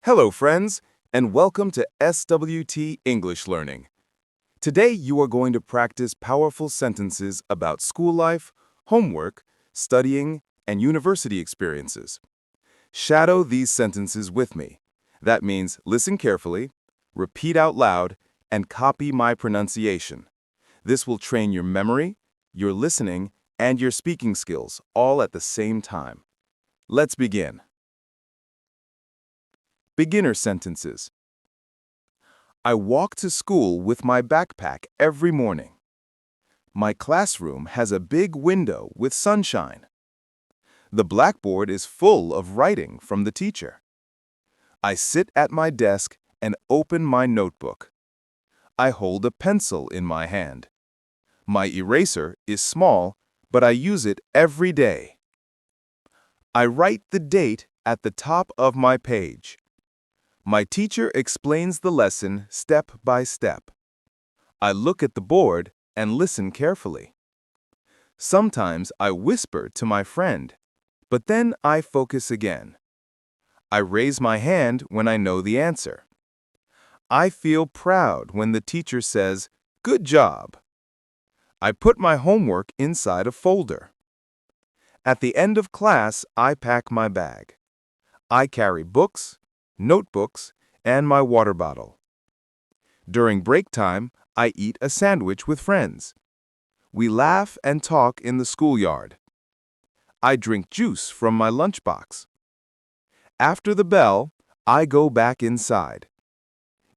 Hello, friends, and welcome to SWT English Learning. Today, you are going to practice powerful sentences about school life, homework, studying, and university experiences. Shadow these sentences with me. That means listen carefully, repeat out loud, and copy my pronunciation. This will train your memory, your listening, and your speaking skills all at the same time. Let's begin. Beginner sentences. I walk to school with my backpack every morning. My classroom has a big window with sunshine. The blackboard is full of writing from the teacher. I sit at my desk and open my notebook. I hold a pencil in my hand. My eraser is small, but I use it every day. I write the date at the top of my page. My teacher explains the lesson step by step. I look at the board and listen carefully. Sometimes I whisper to my friend, but then I focus again. I raise my hand when I know the answer. I feel proud when the teacher says, "Good job." I put my homework inside a folder. At the end of class, I pack my bag. I carry books, notebooks, and my water bottle. During break time, I eat a sandwich with friends. We laugh and talk in the schoolyard. I drink juice from my lunchbox. After the bell, I go back inside.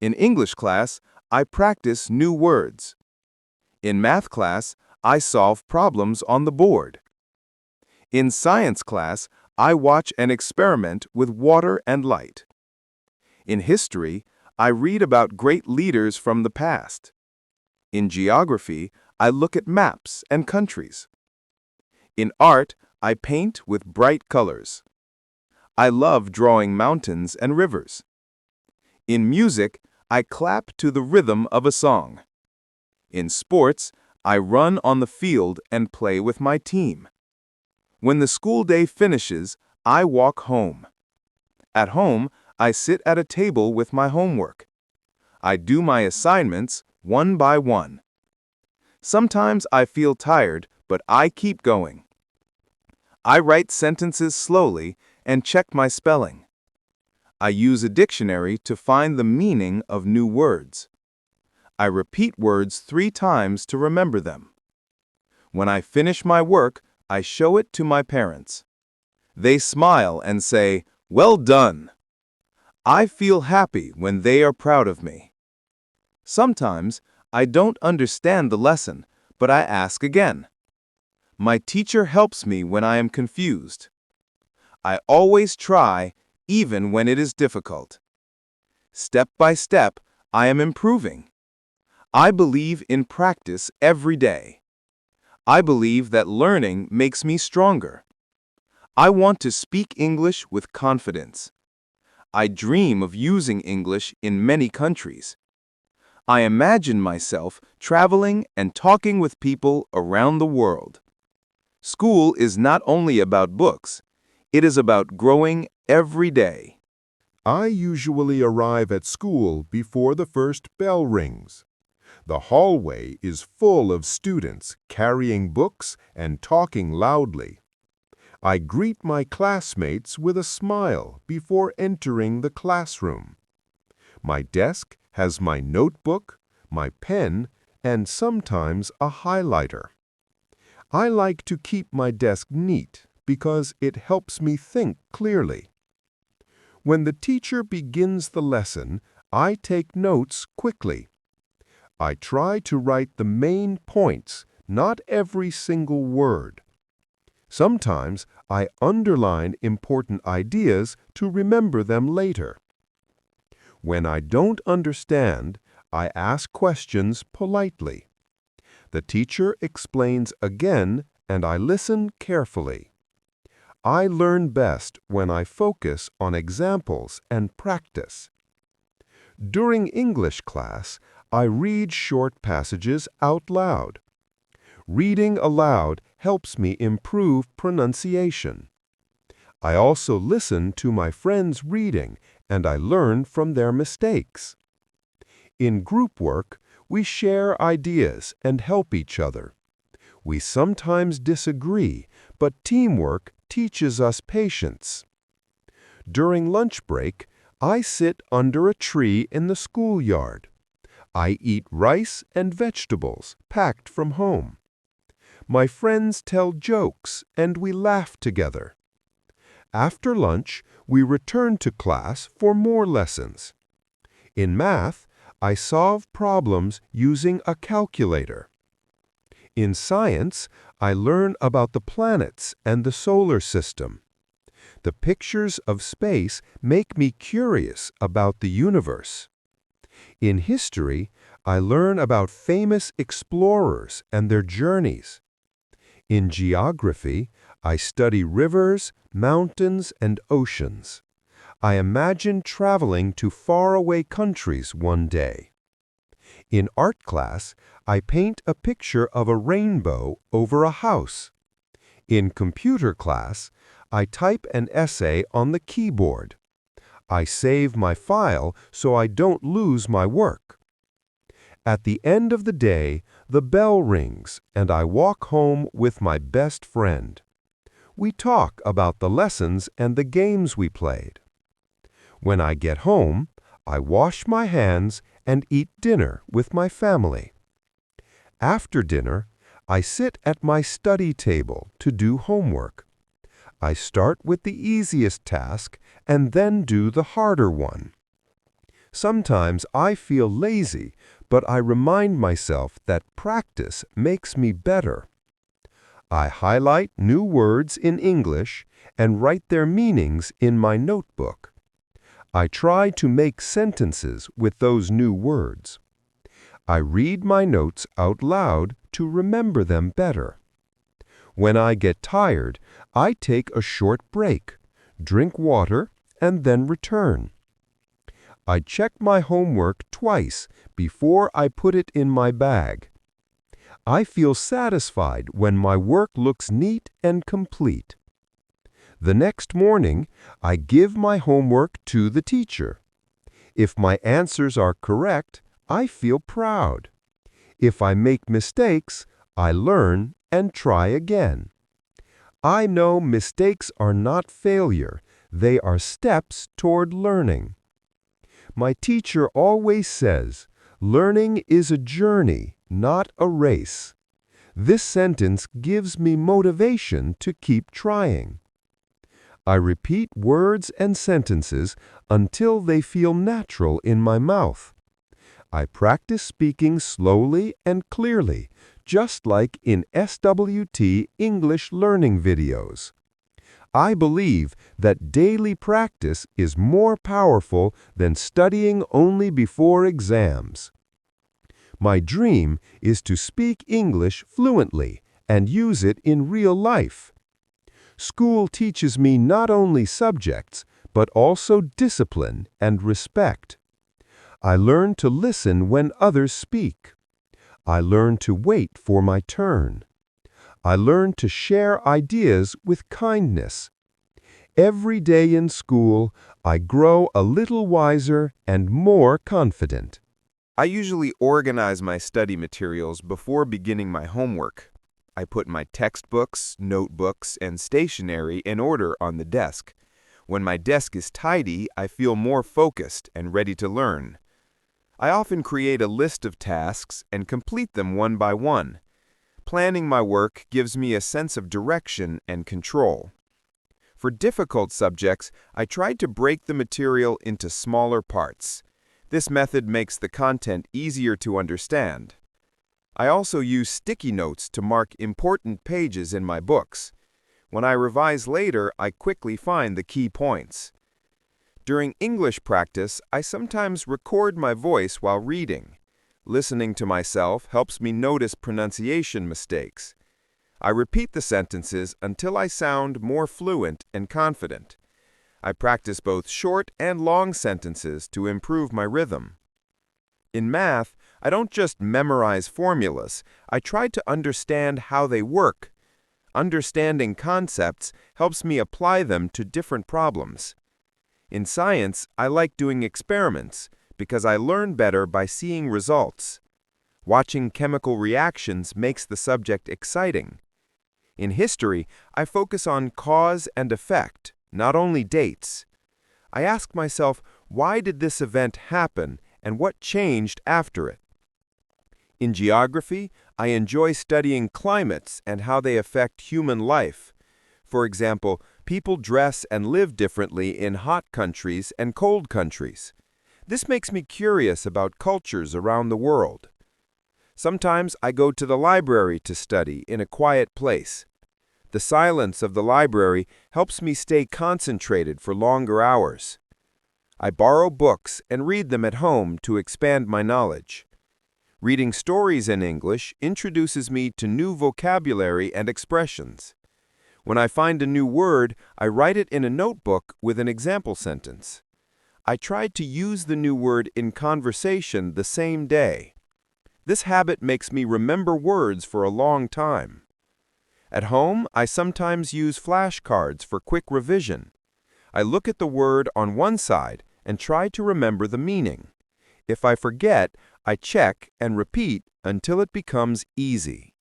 In English class, I practice new words. In math class, I solve problems on the board. In science class, I watch an experiment with water and light. In history, I read about great leaders from the past. In geography, I look at maps and countries. In art, I paint with bright colors. I love drawing mountains and rivers. In music, I clap to the rhythm of a song. In sports, I run on the field and play with my team. When the school day finishes, I walk home. At home, I sit at a table with my homework. I do my assignments one by one. Sometimes I feel tired, but I keep going. I write sentences slowly and check my spelling. I use a dictionary to find the meaning of new words. I repeat words 3 times to remember them. When I finish my work, I show it to my parents. They smile and say, "Well done." I feel happy when they are proud of me. Sometimes I don't understand the lesson, but I ask again. My teacher helps me when I am confused. I always try, even when it is difficult. Step by step, I am improving. I believe in practice every day. I believe that learning makes me stronger. I want to speak English with confidence. I dream of using English in many countries. I imagine myself traveling and talking with people around the world. School is not only about books, it is about growing every day. I usually arrive at school before the first bell rings. The hallway is full of students carrying books and talking loudly. I greet my classmates with a smile before entering the classroom. My desk has my notebook, my pen, and sometimes a highlighter. I like to keep my desk neat because it helps me think clearly. When the teacher begins the lesson, I take notes quickly. I try to write the main points, not every single word. Sometimes I underline important ideas to remember them later. When I don't understand, I ask questions politely. The teacher explains again, and I listen carefully. I learn best when I focus on examples and practice. During English class, I read short passages out loud. Reading aloud helps me improve pronunciation. I also listen to my friends reading and I learn from their mistakes. In group work, we share ideas and help each other. We sometimes disagree, but teamwork teaches us patience. During lunch break, I sit under a tree in the schoolyard. I eat rice and vegetables packed from home. My friends tell jokes and we laugh together. After lunch, we return to class for more lessons. In math, I solve problems using a calculator. In science, I learn about the planets and the solar system. The pictures of space make me curious about the universe. In history, I learn about famous explorers and their journeys. In geography, I study rivers, mountains, and oceans. I imagine traveling to faraway countries one day. In art class, I paint a picture of a rainbow over a house. In computer class, I type an essay on the keyboard. I save my file so I don't lose my work. At the end of the day, the bell rings and I walk home with my best friend. We talk about the lessons and the games we played. When I get home, I wash my hands and eat dinner with my family. After dinner, I sit at my study table to do homework. I start with the easiest task and then do the harder one. Sometimes I feel lazy, but I remind myself that practice makes me better. I highlight new words in English and write their meanings in my notebook. I try to make sentences with those new words. I read my notes out loud to remember them better. When I get tired, I take a short break, drink water, and then return. I check my homework twice before I put it in my bag. I feel satisfied when my work looks neat and complete. The next morning, I give my homework to the teacher. If my answers are correct, I feel proud. If I make mistakes, I learn and try again. I know mistakes are not failure, they are steps toward learning. My teacher always says, "Learning is a journey, not a race." This sentence gives me motivation to keep trying. I repeat words and sentences until they feel natural in my mouth. I practice speaking slowly and clearly, just like in SWT English learning videos. I believe that daily practice is more powerful than studying only before exams. My dream is to speak English fluently and use it in real life. School teaches me not only subjects, but also discipline and respect. I learn to listen when others speak. I learn to wait for my turn. I learn to share ideas with kindness. Every day in school, I grow a little wiser and more confident. I usually organize my study materials before beginning my homework. I put my textbooks, notebooks, and stationery in order on the desk. When my desk is tidy, I feel more focused and ready to learn. I often create a list of tasks and complete them one by one. Planning my work gives me a sense of direction and control. For difficult subjects, I tried to break the material into smaller parts. This method makes the content easier to understand. I also use sticky notes to mark important pages in my books. When I revise later, I quickly find the key points. During English practice, I sometimes record my voice while reading. Listening to myself helps me notice pronunciation mistakes. I repeat the sentences until I sound more fluent and confident. I practice both short and long sentences to improve my rhythm. In math, I don't just memorize formulas, I try to understand how they work. Understanding concepts helps me apply them to different problems. In science, I like doing experiments because I learn better by seeing results. Watching chemical reactions makes the subject exciting. In history, I focus on cause and effect, not only dates. I ask myself, why did this event happen and what changed after it? In geography, I enjoy studying climates and how they affect human life. For example, people dress and live differently in hot countries and cold countries. This makes me curious about cultures around the world. Sometimes I go to the library to study in a quiet place. The silence of the library helps me stay concentrated for longer hours. I borrow books and read them at home to expand my knowledge. Reading stories in English introduces me to new vocabulary and expressions. When I find a new word, I write it in a notebook with an example sentence. I try to use the new word in conversation the same day. This habit makes me remember words for a long time. At home, I sometimes use flashcards for quick revision. I look at the word on one side and try to remember the meaning. If I forget, I check and repeat until it becomes easy.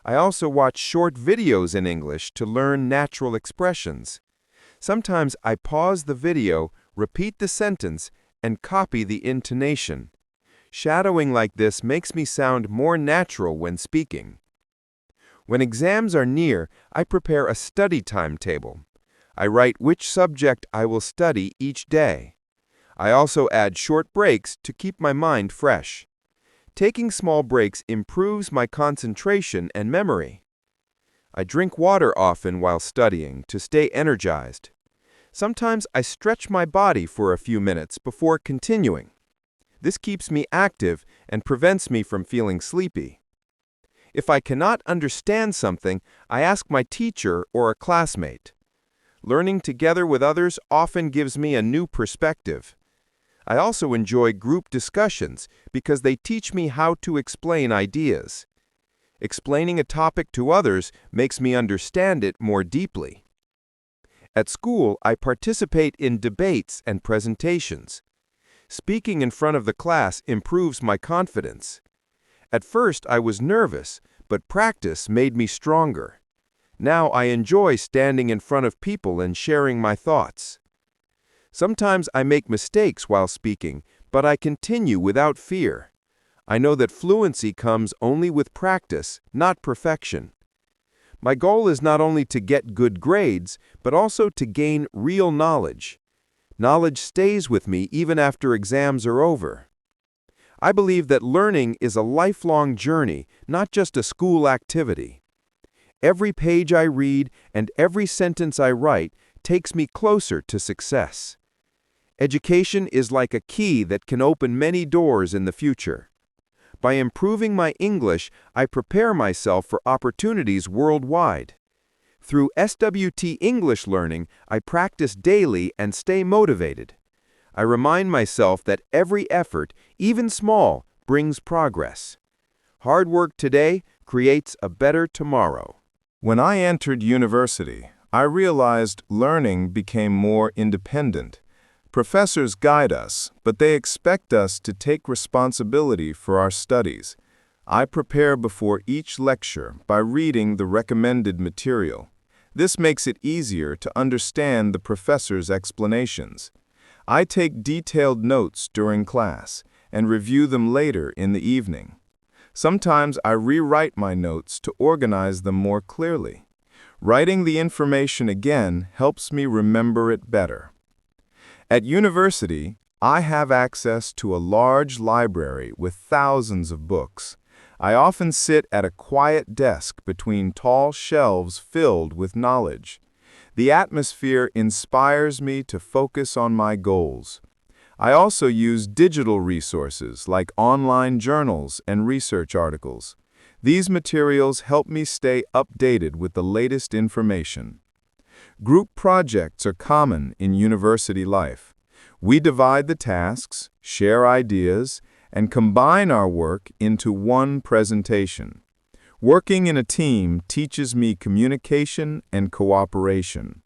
I also watch short videos in English to learn natural expressions. Sometimes I pause the video, repeat the sentence, and copy the intonation. Shadowing like this makes me sound more natural when speaking. When exams are near, I prepare a study timetable. I write which subject I will study each day. I also add short breaks to keep my mind fresh. Taking small breaks improves my concentration and memory. I drink water often while studying to stay energized. Sometimes I stretch my body for a few minutes before continuing. This keeps me active and prevents me from feeling sleepy. If I cannot understand something, I ask my teacher or a classmate. Learning together with others often gives me a new perspective. I also enjoy group discussions because they teach me how to explain ideas. Explaining a topic to others makes me understand it more deeply. At school, I participate in debates and presentations. Speaking in front of the class improves my confidence. At first, I was nervous, but practice made me stronger. Now I enjoy standing in front of people and sharing my thoughts. Sometimes I make mistakes while speaking, but I continue without fear. I know that fluency comes only with practice, not perfection. My goal is not only to get good grades, but also to gain real knowledge. Knowledge stays with me even after exams are over. I believe that learning is a lifelong journey, not just a school activity. Every page I read and every sentence I write takes me closer to success. Education is like a key that can open many doors in the future. By improving my English, I prepare myself for opportunities worldwide. Through SWT English learning, I practice daily and stay motivated. I remind myself that every effort, even small, brings progress. Hard work today creates a better tomorrow. When I entered university, I realized learning became more independent. Professors guide us, but they expect us to take responsibility for our studies. I prepare before each lecture by reading the recommended material. This makes it easier to understand the professor's explanations. I take detailed notes during class and review them later in the evening. Sometimes I rewrite my notes to organize them more clearly. Writing the information again helps me remember it better. At university, I have access to a large library with thousands of books. I often sit at a quiet desk between tall shelves filled with knowledge. The atmosphere inspires me to focus on my goals. I also use digital resources like online journals and research articles. These materials help me stay updated with the latest information. Group projects are common in university life. We divide the tasks, share ideas, and combine our work into one presentation. Working in a team teaches me communication and cooperation.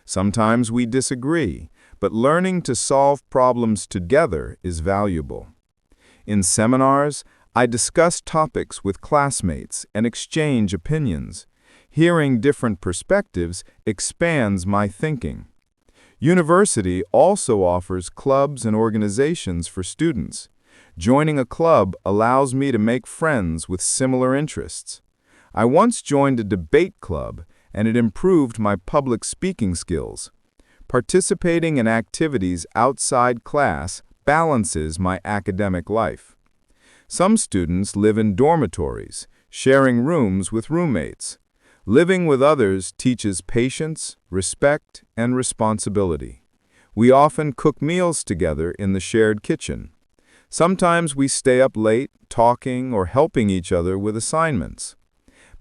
Sometimes we disagree, but learning to solve problems together is valuable. In seminars, I discuss topics with classmates and exchange opinions. Hearing different perspectives expands my thinking. University also offers clubs and organizations for students. Joining a club allows me to make friends with similar interests. I once joined a debate club, and it improved my public speaking skills. Participating in activities outside class balances my academic life. Some students live in dormitories, sharing rooms with roommates. Living with others teaches patience, respect, and responsibility. We often cook meals together in the shared kitchen. Sometimes we stay up late, talking or helping each other with assignments.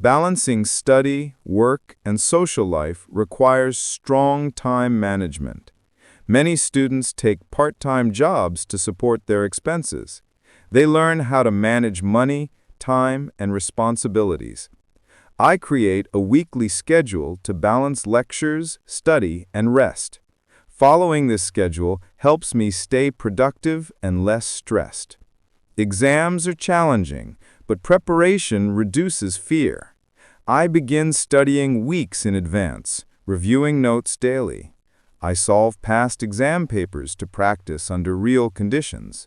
Balancing study, work, and social life requires strong time management. Many students take part-time jobs to support their expenses. They learn how to manage money, time, and responsibilities. I create a weekly schedule to balance lectures, study, and rest. Following this schedule helps me stay productive and less stressed. Exams are challenging, but preparation reduces fear. I begin studying weeks in advance, reviewing notes daily. I solve past exam papers to practice under real conditions.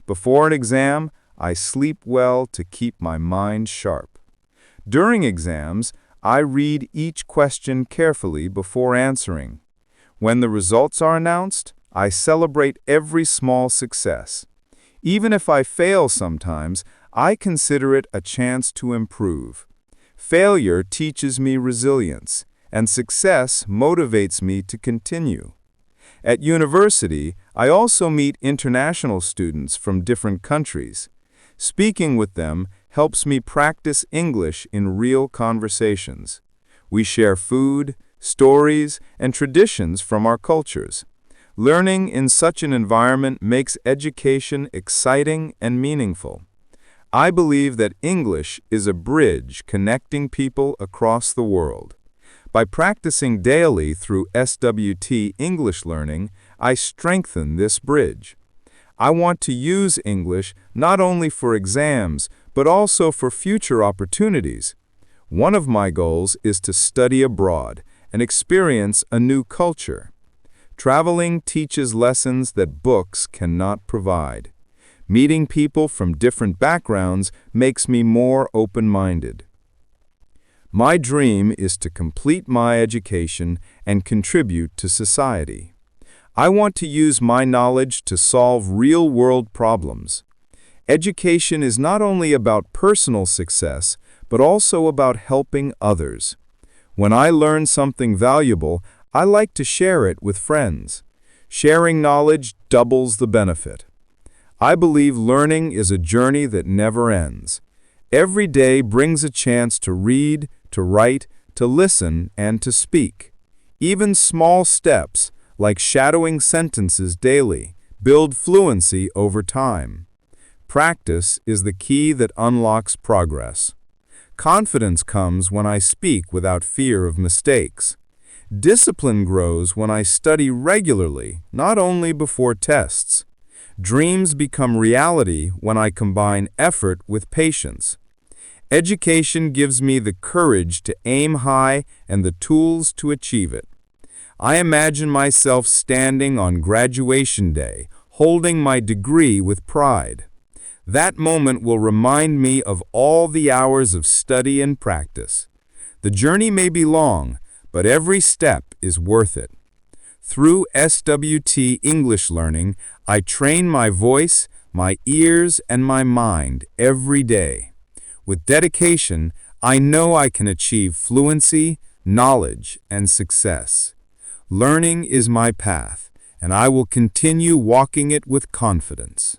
Before an exam, I sleep well to keep my mind sharp. During exams, I read each question carefully before answering. When the results are announced, I celebrate every small success. Even if I fail sometimes, I consider it a chance to improve. Failure teaches me resilience, and success motivates me to continue. At university, I also meet international students from different countries. Speaking with them helps me practice English in real conversations. We share food, stories, and traditions from our cultures. Learning in such an environment makes education exciting and meaningful. I believe that English is a bridge connecting people across the world. By practicing daily through SWT English learning, I strengthen this bridge. I want to use English not only for exams, but also for future opportunities. One of my goals is to study abroad and experience a new culture. Traveling teaches lessons that books cannot provide. Meeting people from different backgrounds makes me more open-minded. My dream is to complete my education and contribute to society. I want to use my knowledge to solve real-world problems. Education is not only about personal success, but also about helping others. When I learn something valuable, I like to share it with friends. Sharing knowledge doubles the benefit. I believe learning is a journey that never ends. Every day brings a chance to read, to write, to listen, and to speak. Even small steps, like shadowing sentences daily, build fluency over time. Practice is the key that unlocks progress. Confidence comes when I speak without fear of mistakes. Discipline grows when I study regularly, not only before tests. Dreams become reality when I combine effort with patience. Education gives me the courage to aim high and the tools to achieve it. I imagine myself standing on graduation day, holding my degree with pride. That moment will remind me of all the hours of study and practice. The journey may be long, but every step is worth it. Through SWT English learning, I train my voice, my ears, and my mind every day. With dedication, I know I can achieve fluency, knowledge, and success. Learning is my path, and I will continue walking it with confidence.